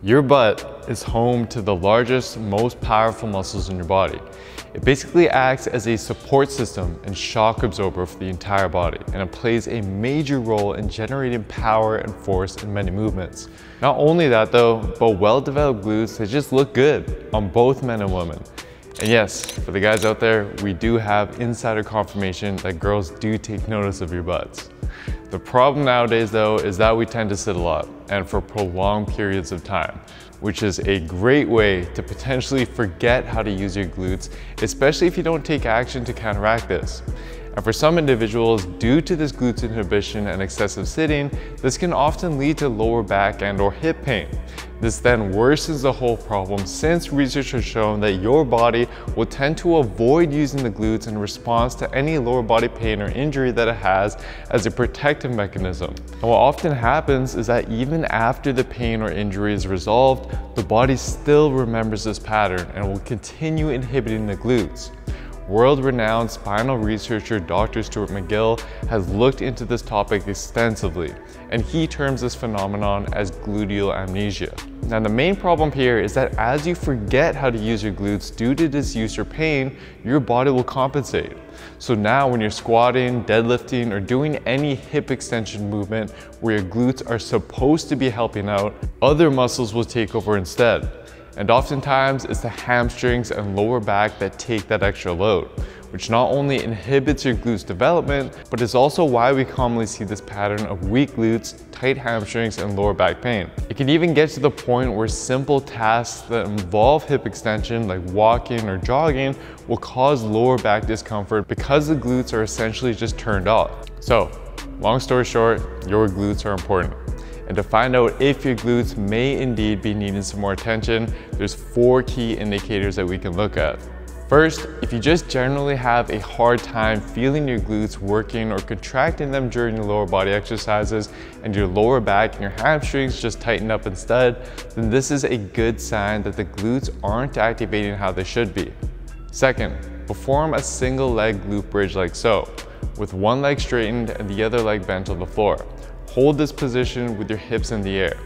Your butt is home to the largest, most powerful muscles in your body. It basically acts as a support system and shock absorber for the entire body, and it plays a major role in generating power and force in many movements. Not only that though, but well-developed glutes, they just look good on both men and women. And yes, for the guys out there, we do have insider confirmation that girls do take notice of your butts. The problem nowadays though is that we tend to sit a lot and for prolonged periods of time, which is a great way to potentially forget how to use your glutes, especially if you don't take action to counteract this. And for some individuals, due to this glutes inhibition and excessive sitting, this can often lead to lower back and or hip pain. This then worsens the whole problem since research has shown that your body will tend to avoid using the glutes in response to any lower body pain or injury that it has as a protective mechanism. And what often happens is that even after the pain or injury is resolved, the body still remembers this pattern and will continue inhibiting the glutes. World-renowned spinal researcher Dr. Stuart McGill has looked into this topic extensively, and he terms this phenomenon as gluteal amnesia. Now, the main problem here is that as you forget how to use your glutes due to disuse or pain, your body will compensate. So now when you're squatting, deadlifting, or doing any hip extension movement where your glutes are supposed to be helping out, other muscles will take over instead. And oftentimes it's the hamstrings and lower back that take that extra load, which not only inhibits your glutes development, but is also why we commonly see this pattern of weak glutes, tight hamstrings, and lower back pain. It can even get to the point where simple tasks that involve hip extension, like walking or jogging, will cause lower back discomfort because the glutes are essentially just turned off. So, long story short, your glutes are important. And to find out if your glutes may indeed be needing some more attention, there's 4 key indicators that we can look at. First, if you just generally have a hard time feeling your glutes working or contracting them during your lower body exercises and your lower back and your hamstrings just tighten up instead, then this is a good sign that the glutes aren't activating how they should be. Second, perform a single leg glute bridge like so, with one leg straightened and the other leg bent on the floor. Hold this position with your hips in the air.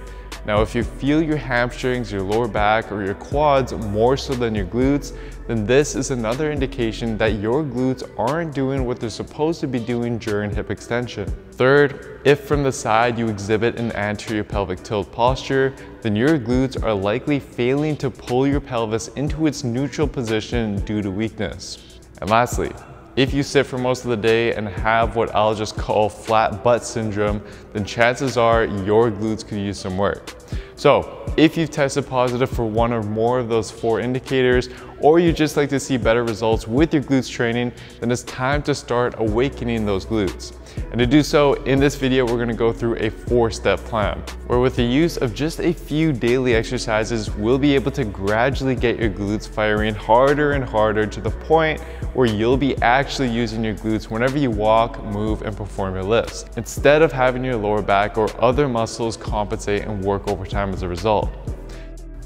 Now, if you feel your hamstrings, your lower back, or your quads more so than your glutes, then this is another indication that your glutes aren't doing what they're supposed to be doing during hip extension. Third, if from the side you exhibit an anterior pelvic tilt posture, then your glutes are likely failing to pull your pelvis into its neutral position due to weakness. And lastly, if you sit for most of the day and have what I'll just call flat butt syndrome, then chances are your glutes could use some work. So if you've tested positive for one or more of those 4 indicators, or you just like to see better results with your glutes training, then it's time to start awakening those glutes. And to do so, in this video, we're gonna go through a 4-step plan, where with the use of just a few daily exercises, we'll be able to gradually get your glutes firing harder and harder to the point where you'll be actually using your glutes whenever you walk, move, and perform your lifts, instead of having your lower back or other muscles compensate and work overtime as a result.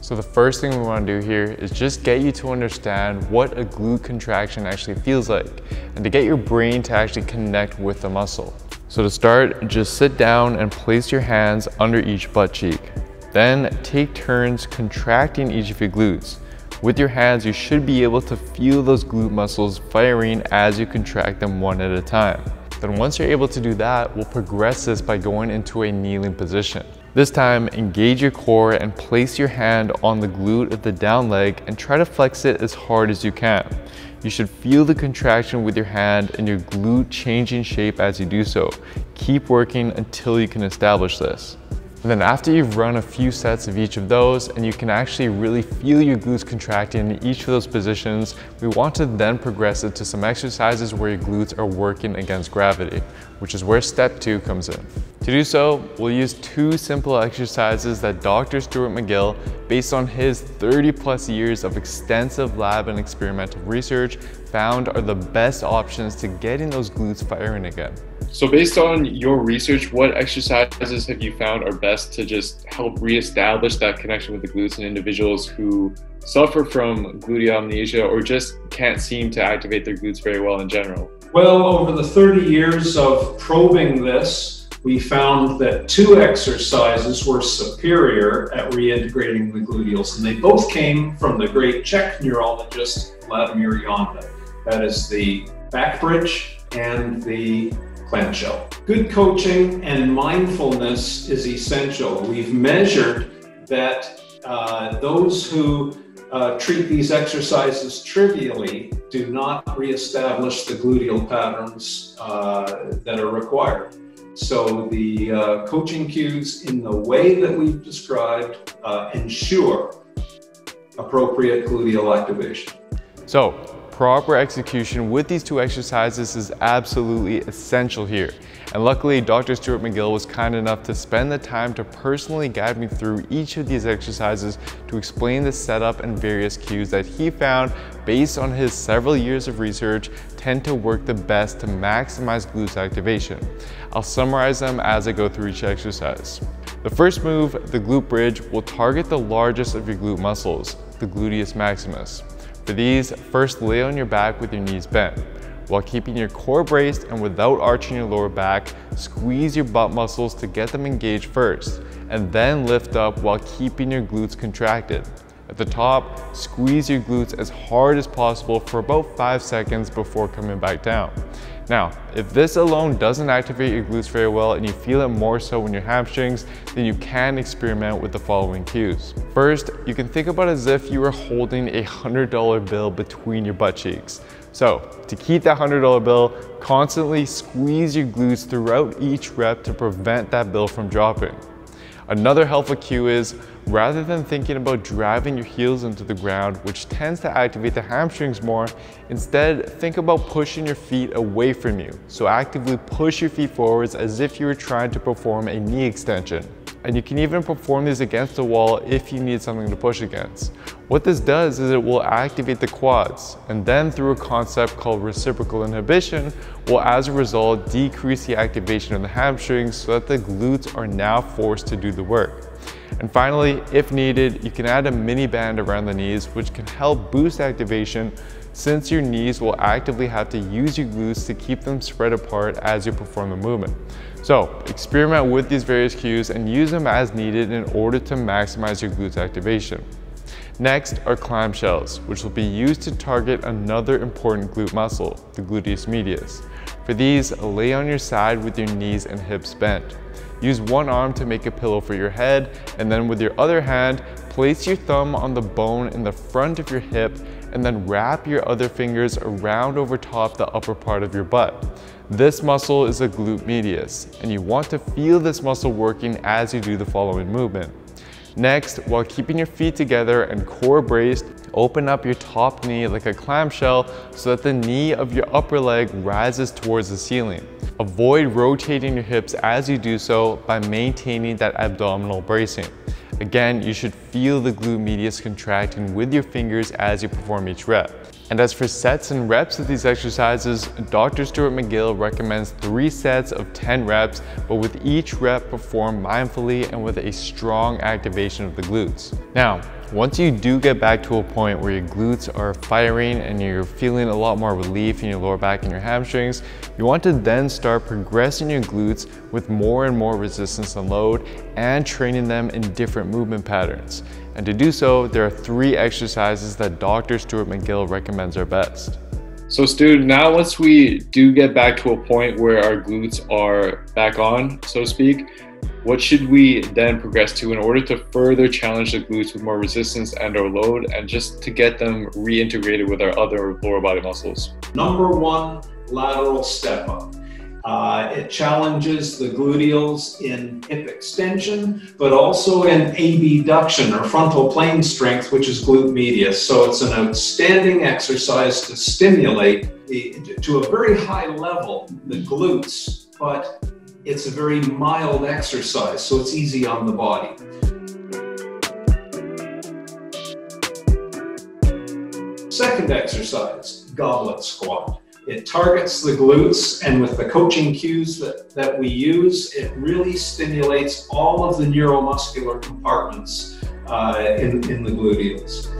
So the first thing we want to do here is just get you to understand what a glute contraction actually feels like, and to get your brain to actually connect with the muscle. So to start, just sit down and place your hands under each butt cheek. Then take turns contracting each of your glutes. With your hands, you should be able to feel those glute muscles firing as you contract them one at a time. Then once you're able to do that, we'll progress this by going into a kneeling position. This time, engage your core and place your hand on the glute of the down leg and try to flex it as hard as you can. You should feel the contraction with your hand and your glute changing shape as you do so. Keep working until you can establish this. And then after you've run a few sets of each of those and you can actually really feel your glutes contracting in each of those positions, we want to then progress it to some exercises where your glutes are working against gravity, which is where step 2 comes in. To do so, we'll use 2 simple exercises that Dr. Stuart McGill, based on his 30+ years of extensive lab and experimental research, found are the best options to getting those glutes firing again. So based on your research, what exercises have you found are best to just help reestablish that connection with the glutes in individuals who suffer from gluteal amnesia or just can't seem to activate their glutes very well in general? Well, over the 30 years of probing this, we found that 2 exercises were superior at reintegrating the gluteals, and they both came from the great Czech neurologist Vladimir Janda. That is the back bridge and the clamshell. Good coaching and mindfulness is essential. We've measured that those who treat these exercises trivially do not reestablish the gluteal patterns that are required. So the coaching cues in the way that we've described ensure appropriate gluteal activation. So, proper execution with these 2 exercises is absolutely essential here. And luckily, Dr. Stuart McGill was kind enough to spend the time to personally guide me through each of these exercises to explain the setup and various cues that he found, based on his several years of research, tend to work the best to maximize glutes activation. I'll summarize them as I go through each exercise. The first move, the glute bridge, will target the largest of your glute muscles, the gluteus maximus. For these, first lay on your back with your knees bent. While keeping your core braced and without arching your lower back, squeeze your butt muscles to get them engaged first, and then lift up while keeping your glutes contracted. At the top, squeeze your glutes as hard as possible for about 5 seconds before coming back down. Now, if this alone doesn't activate your glutes very well and you feel it more so in your hamstrings, then you can experiment with the following cues. First, you can think about it as if you were holding a $100 bill between your butt cheeks. So, to keep that $100 bill, constantly squeeze your glutes throughout each rep to prevent that bill from dropping. Another helpful cue is, rather than thinking about driving your heels into the ground, which tends to activate the hamstrings more, instead think about pushing your feet away from you. So actively push your feet forwards as if you were trying to perform a knee extension. And you can even perform these against the wall if you need something to push against. What this does is it will activate the quads, and then through a concept called reciprocal inhibition, will as a result decrease the activation of the hamstrings so that the glutes are now forced to do the work. And finally, if needed, you can add a mini band around the knees, which can help boost activation, since your knees will actively have to use your glutes to keep them spread apart as you perform the movement. So experiment with these various cues and use them as needed in order to maximize your glutes activation. Next are clamshells, which will be used to target another important glute muscle, the gluteus medius. For these, lay on your side with your knees and hips bent. Use one arm to make a pillow for your head, and then with your other hand, place your thumb on the bone in the front of your hip, and then wrap your other fingers around over top the upper part of your butt. This muscle is a glute medius, and you want to feel this muscle working as you do the following movement. Next, while keeping your feet together and core braced, open up your top knee like a clamshell so that the knee of your upper leg rises towards the ceiling. Avoid rotating your hips as you do so by maintaining that abdominal bracing. Again, you should feel the glute medius contracting with your fingers as you perform each rep. And as for sets and reps of these exercises, Dr. Stuart McGill recommends 3 sets of 10 reps, but with each rep performed mindfully and with a strong activation of the glutes. Now, once you do get back to a point where your glutes are firing and you're feeling a lot more relief in your lower back and your hamstrings, you want to then start progressing your glutes with more and more resistance and load and training them in different movement patterns. And to do so, there are 3 exercises that Dr. Stuart McGill recommends are best. So Stu, now once we do get back to a point where our glutes are back on, so to speak, what should we then progress to in order to further challenge the glutes with more resistance and or load, and just to get them reintegrated with our other lower body muscles? Number 1, lateral step up. It challenges the gluteals in hip extension, but also in abduction or frontal plane strength, which is glute medius. So it's an outstanding exercise to stimulate to a very high level the glutes, but it's a very mild exercise, so it's easy on the body. Second exercise, goblet squat. It targets the glutes, and with the coaching cues that we use, it really stimulates all of the neuromuscular compartments in the gluteals.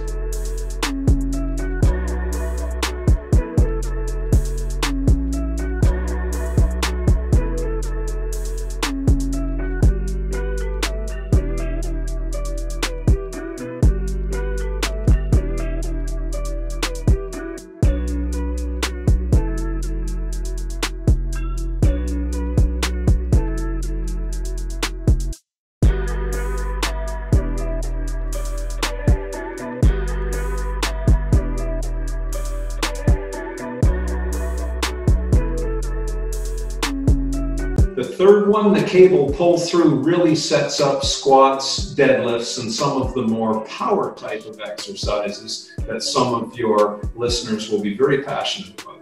third one, the cable pull through, really sets up squats, deadlifts, and some of the more power type of exercises that some of your listeners will be very passionate about.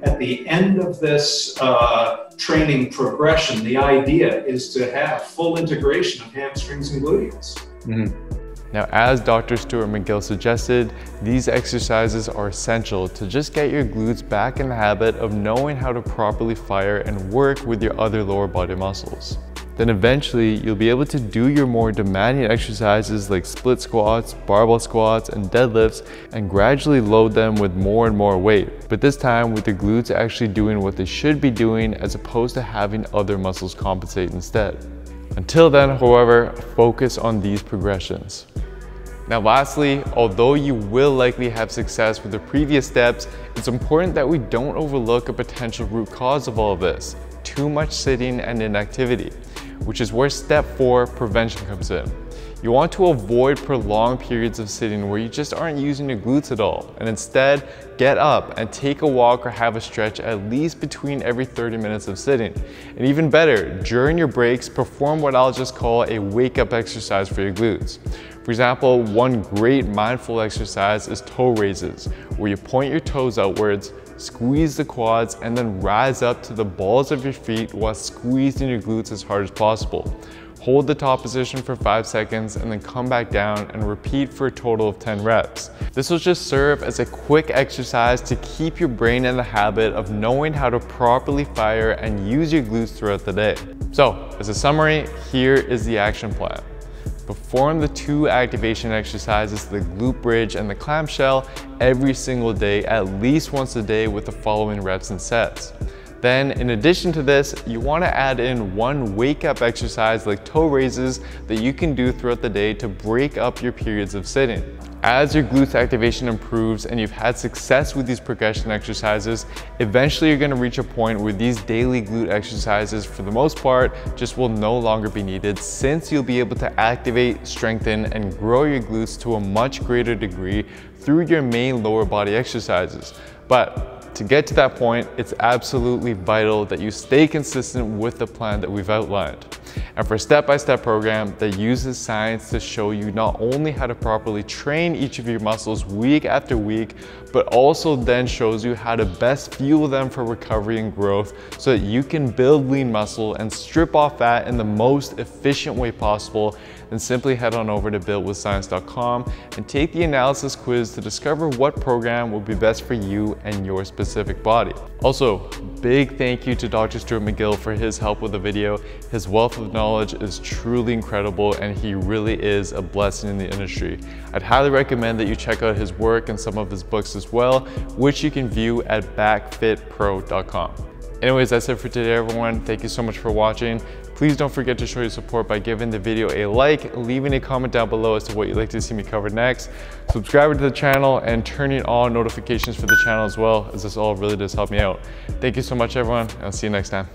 At the end of this training progression, the idea is to have full integration of hamstrings and gluteals. Now, as Dr. Stuart McGill suggested, these exercises are essential to just get your glutes back in the habit of knowing how to properly fire and work with your other lower body muscles. Then eventually you'll be able to do your more demanding exercises like split squats, barbell squats, and deadlifts, and gradually load them with more and more weight. But this time with the glutes actually doing what they should be doing as opposed to having other muscles compensate instead. Until then, however, focus on these progressions. Now lastly, although you will likely have success with the previous steps, it's important that we don't overlook a potential root cause of all of this: too much sitting and inactivity, which is where step 4, prevention, comes in. You want to avoid prolonged periods of sitting where you just aren't using your glutes at all, and instead get up and take a walk or have a stretch at least between every 30 minutes of sitting. And even better, during your breaks, perform what I'll just call a wake-up exercise for your glutes. For example, one great mindful exercise is toe raises, where you point your toes outwards, squeeze the quads, and then rise up to the balls of your feet while squeezing your glutes as hard as possible. Hold the top position for 5 seconds and then come back down and repeat for a total of 10 reps. This will just serve as a quick exercise to keep your brain in the habit of knowing how to properly fire and use your glutes throughout the day. So, as a summary, here is the action plan. Perform the 2 activation exercises, the glute bridge and the clamshell, every single day, at least once a day, with the following reps and sets. Then, in addition to this, you want to add in one wake-up exercise like toe raises that you can do throughout the day to break up your periods of sitting. As your glutes activation improves and you've had success with these progression exercises, eventually you're going to reach a point where these daily glute exercises, for the most part, just will no longer be needed, since you'll be able to activate, strengthen, and grow your glutes to a much greater degree through your main lower body exercises. But to get to that point, it's absolutely vital that you stay consistent with the plan that we've outlined. And for a step-by-step program that uses science to show you not only how to properly train each of your muscles week after week, but also then shows you how to best fuel them for recovery and growth so that you can build lean muscle and strip off fat in the most efficient way possible, then simply head on over to builtwithscience.com and take the analysis quiz to discover what program will be best for you and your specific body. Also, big thank you to Dr. Stuart McGill for his help with the video. His wealth of knowledge is truly incredible and he really is a blessing in the industry. I'd highly recommend that you check out his work and some of his books as well, which you can view at backfitpro.com. Anyways, that's it for today, everyone. Thank you so much for watching. Please don't forget to show your support by giving the video a like, leaving a comment down below as to what you'd like to see me cover next, subscribing to the channel, and turning on notifications for the channel as well, as this all really does help me out. Thank you so much, everyone, and I'll see you next time.